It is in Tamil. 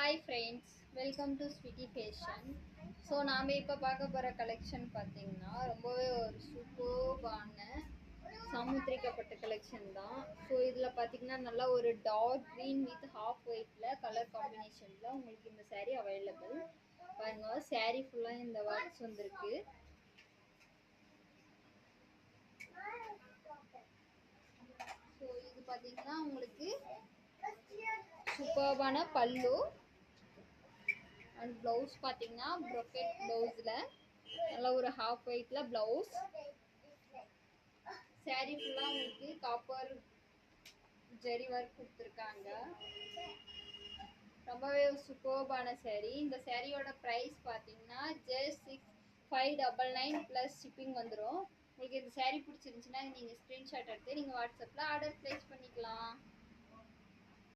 Hi friends, welcome to Sweety Fashion. So நாம் இப்போ பார்க்க போகிற கலெக்ஷன் பார்த்தீங்கன்னா ரொம்பவே ஒரு சூப்பர்பான சமுத்திரிக்கப்பட்ட கலெக்ஷன் தான். ஸோ இதில் பார்த்தீங்கன்னா நல்லா ஒரு டார்க் க்ரீன் வித் ஹாஃப் ஒயிட்டில் கலர் காம்பினேஷனில் உங்களுக்கு இந்த saree அவைலபிள். பாருங்க, saree ஃபுல்லாக இந்த ஒர்க்ஸ் வந்திருக்கு. ஸோ இது பார்த்தீங்கன்னா உங்களுக்கு சூப்பர்பான பல்லு அண்ட் ப்ளவுஸ் பார்த்தீங்கன்னா ப்ரொக்கெட் ப்ளவுஸில் நல்லா ஒரு ஹாஃப் ஒயிட்டில் ப்ளவுஸ். saree ஃபுல்லாக உங்களுக்கு காப்பர் ஜெரி ஒர்க் கொடுத்துருக்காங்க. ரொம்பவே சூப்பர்பான saree. இந்த சாரியோட ப்ரைஸ் பார்த்தீங்கன்னா ஜஸ்ட் 6599 ப்ளஸ் ஷிப்பிங் வந்துடும். உங்களுக்கு இந்த saree பிடிச்சிருந்துச்சுன்னா நீங்கள் ஸ்க்ரீன்ஷாட் எடுத்து நீங்கள் வாட்ஸ்அப்பில் ஆர்டர் ப்ளேஸ் பண்ணிக்கலாம்.